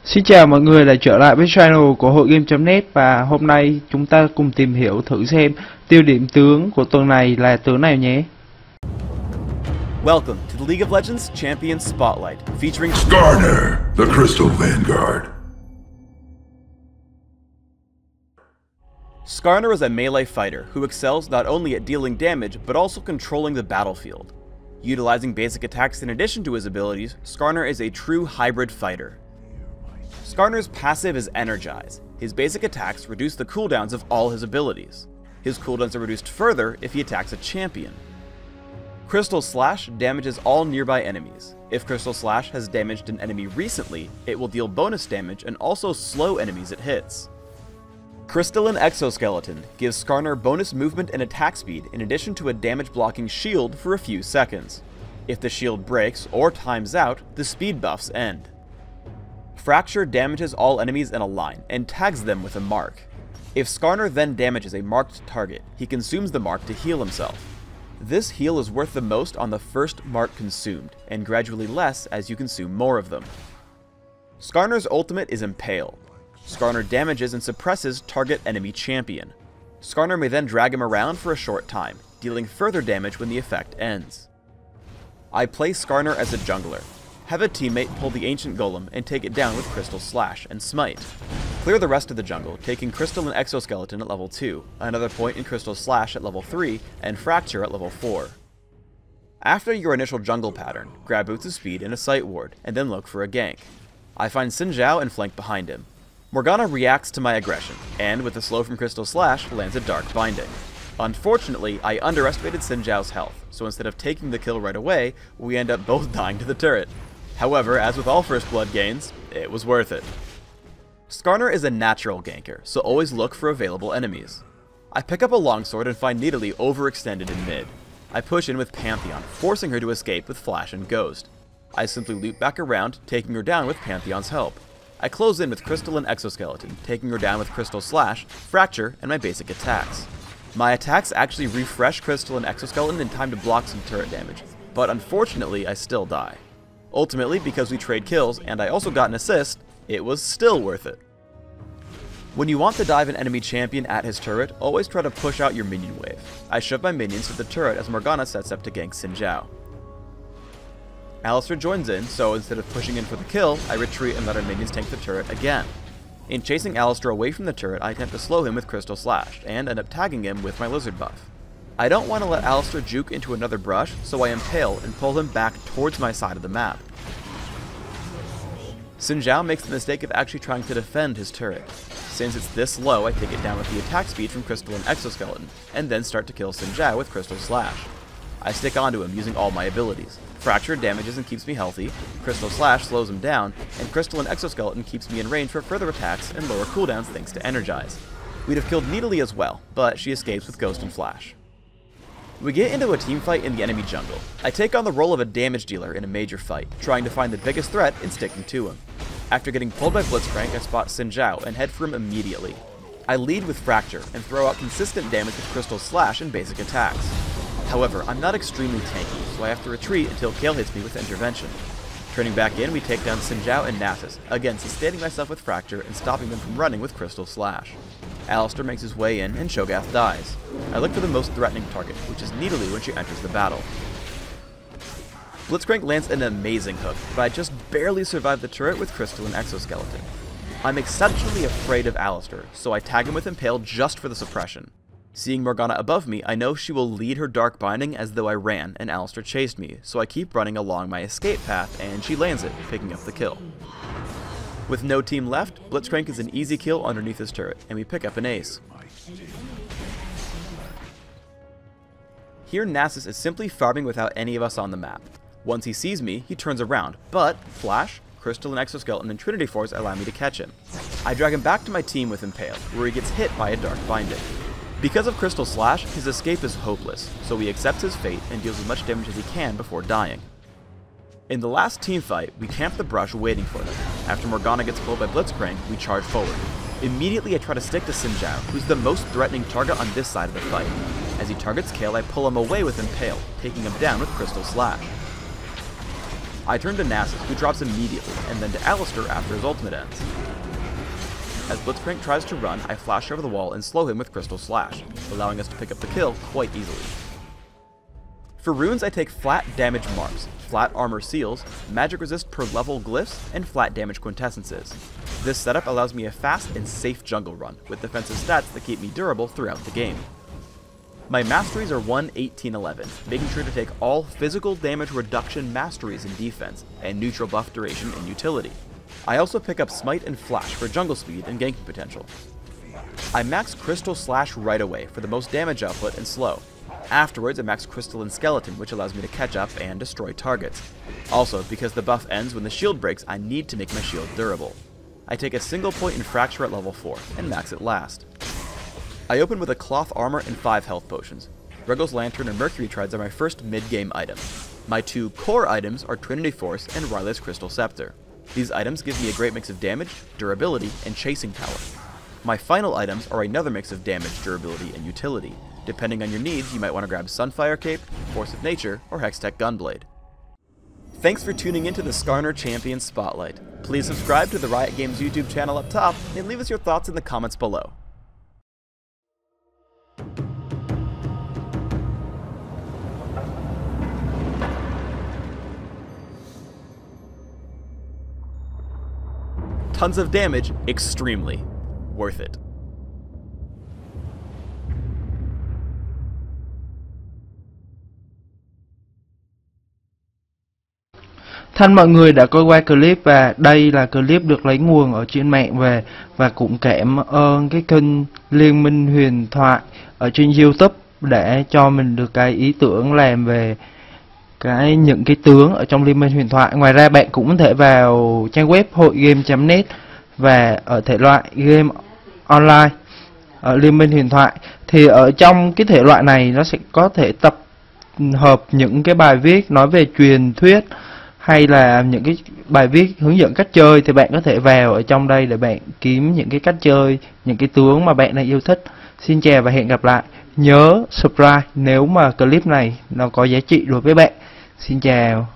Xin chào mọi người đã trở lại với channel của hội game.net và hôm nay chúng ta cùng tìm hiểu thử xem tiêu điểm tướng của tuần này là tướng nào nhé. Welcome to the League of Legends Champion Spotlight, featuring Skarner, the Crystal Vanguard. Skarner is a melee fighter who excels not only at dealing damage but also controlling the battlefield. Utilizing basic attacks in addition to his abilities, Skarner is a true hybrid fighter. Skarner's passive is Energize. His basic attacks reduce the cooldowns of all his abilities. His cooldowns are reduced further if he attacks a champion. Crystal Slash damages all nearby enemies. If Crystal Slash has damaged an enemy recently, it will deal bonus damage and also slow enemies it hits. Crystalline Exoskeleton gives Skarner bonus movement and attack speed in addition to a damage blocking shield for a few seconds. If the shield breaks or times out, the speed buffs end. Fracture damages all enemies in a line and tags them with a mark. If Skarner then damages a marked target, he consumes the mark to heal himself. This heal is worth the most on the first mark consumed, and gradually less as you consume more of them. Skarner's ultimate is Impale. Skarner damages and suppresses target enemy champion. Skarner may then drag him around for a short time, dealing further damage when the effect ends. I play Skarner as a jungler. Have a teammate pull the Ancient Golem and take it down with Crystal Slash and Smite. Clear the rest of the jungle, taking Crystalline Exoskeleton at level 2, another point in Crystal Slash at level 3, and Fracture at level 4. After your initial jungle pattern, grab Boots of Speed and a Sight Ward, and then look for a gank. I find Xin Zhao and flank behind him. Morgana reacts to my aggression, and with a slow from Crystal Slash, lands a Dark Binding. Unfortunately, I underestimated Xin Zhao's health, so instead of taking the kill right away, we end up both dying to the turret. However, as with all First Blood gains, it was worth it. Skarner is a natural ganker, so always look for available enemies. I pick up a longsword and find Nidalee overextended in mid. I push in with Pantheon, forcing her to escape with Flash and Ghost. I simply loop back around, taking her down with Pantheon's help. I close in with Crystalline Exoskeleton, taking her down with Crystal Slash, Fracture, and my basic attacks. My attacks actually refresh Crystalline Exoskeleton in time to block some turret damage, but unfortunately I still die. Ultimately, because we trade kills and I also got an assist, it was still worth it. When you want to dive an enemy champion at his turret, always try to push out your minion wave. I shove my minions to the turret as Morgana sets up to gank Xin Zhao. Alistar joins in, so instead of pushing in for the kill, I retreat and let our minions tank the turret again. In chasing Alistar away from the turret, I attempt to slow him with Crystal Slash, and end up tagging him with my Lizard buff. I don't want to let Alistar juke into another brush, so I impale and pull him back towards my side of the map. Xin Zhao makes the mistake of actually trying to defend his turret. Since it's this low, I take it down with the attack speed from Crystalline Exoskeleton, and then start to kill Xin Zhao with Crystal Slash. I stick onto him using all my abilities. Fracture damages and keeps me healthy, Crystal Slash slows him down, and Crystalline Exoskeleton keeps me in range for further attacks and lower cooldowns thanks to Energize. We'd have killed Nidalee as well, but she escapes with Ghost and Flash. We get into a teamfight in the enemy jungle. I take on the role of a damage dealer in a major fight, trying to find the biggest threat and sticking to him. After getting pulled by Blitzcrank, I spot Xin Zhao and head for him immediately. I lead with Fracture and throw out consistent damage with Crystal Slash and basic attacks. However, I'm not extremely tanky, so I have to retreat until Kale hits me with Intervention. Turning back in, we take down Xin Zhao and Nasus, again sustaining myself with Fracture and stopping them from running with Crystal Slash. Alistar makes his way in, and Sho'gath dies. I look for the most threatening target, which is Nidalee when she enters the battle. Blitzcrank lands an amazing hook, but I just barely survive the turret with Crystalline Exoskeleton. I'm exceptionally afraid of Alistar, so I tag him with Impale just for the suppression. Seeing Morgana above me, I know she will lead her Dark Binding as though I ran and Alistar chased me, so I keep running along my escape path and she lands it, picking up the kill. With no team left, Blitzcrank is an easy kill underneath his turret, and we pick up an ace. Here Nasus is simply farming without any of us on the map. Once he sees me, he turns around, but Flash, Crystalline Exoskeleton, and Trinity Force allow me to catch him. I drag him back to my team with Impale, where he gets hit by a Dark Binding. Because of Crystal Slash, his escape is hopeless, so he accepts his fate and deals as much damage as he can before dying. In the last teamfight, we camp the brush waiting for them. After Morgana gets pulled by Blitzcrank, we charge forward. Immediately I try to stick to Xin Zhao, who's the most threatening target on this side of the fight. As he targets Kale, I pull him away with Impale, taking him down with Crystal Slash. I turn to Nasus, who drops immediately, and then to Alistair after his ultimate ends. As Blitzcrank tries to run, I flash over the wall and slow him with Crystal Slash, allowing us to pick up the kill quite easily. For runes, I take flat damage marks, flat armor seals, magic resist per level glyphs, and flat damage quintessences. This setup allows me a fast and safe jungle run, with defensive stats that keep me durable throughout the game. My masteries are 1, 18, 11, making sure to take all physical damage reduction masteries in defense, and neutral buff duration in utility. I also pick up Smite and Flash for jungle speed and ganking potential. I max Crystal Slash right away for the most damage output and slow. Afterwards, I max Crystal and Skeleton, which allows me to catch up and destroy targets. Also, because the buff ends when the shield breaks, I need to make my shield durable. I take a single point in Fracture at level 4, and max it last. I open with a Cloth Armor and 5 health potions. Regal's Lantern and Mercury Trides are my first mid-game item. My 2 core items are Trinity Force and Riley's Crystal Scepter. These items give me a great mix of damage, durability, and chasing power. My final items are another mix of damage, durability, and utility. Depending on your needs, you might want to grab Sunfire Cape, Force of Nature, or Hextech Gunblade. Thanks for tuning into the Skarner Champion Spotlight. Please subscribe to the Riot Games YouTube channel up top, and leave us your thoughts in the comments below. Tons of damage, extremely worth it. Thân mọi người đã coi qua clip, và đây là clip được lấy nguồn ở trên mạng về, và cũng cảm ơn cái kênh Liên, Minh, Huyền, Thoại ở trên YouTube để cho mình được cái ý tưởng làm về những cái tướng ở trong Liên Minh Huyền Thoại. Ngoài ra bạn cũng có thể vào trang web hội game.net và ở thể loại game online ở Liên Minh Huyền Thoại. Thì ở trong cái thể loại này nó sẽ có thể tập hợp những cái bài viết nói về truyền thuyết, hay là những cái bài viết hướng dẫn cách chơi, thì bạn có thể vào ở trong đây để bạn kiếm những cái cách chơi, những cái tướng mà bạn đang yêu thích. Xin chào và hẹn gặp lại. Nhớ subscribe nếu mà clip này nó có giá trị đối với bạn. Xin chào.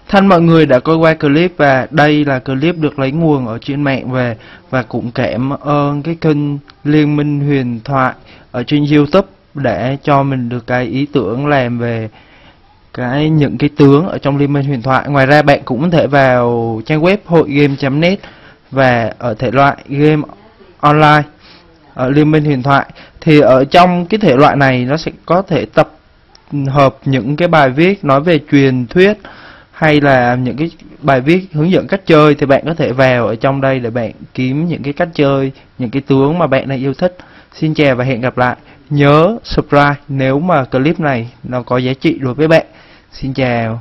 Thân mọi người đã coi qua clip và đây là clip được lấy nguồn ở trên mạng về, và cũng cảm ơn cái kênh Liên, Minh, Huyền, Thoại ở trên YouTube để cho mình được cái ý tưởng làm về những cái tướng ở trong Liên, Minh, Huyền, Thoại. Ngoài ra bạn cũng có thể vào trang web hoigame.net và ở thể loại game online ở Liên, Minh, Huyền, Thoại. Thì ở trong cái thể loại này nó sẽ có thể tập hợp những cái bài viết nói về truyền thuyết hay là những cái bài viết hướng dẫn cách chơi, thì bạn có thể vào ở trong đây để bạn kiếm những cái cách chơi, những cái tướng mà bạn đang yêu thích. Xin chào và hẹn gặp lại. Nhớ subscribe nếu mà clip này nó có giá trị đối với bạn. Xin chào.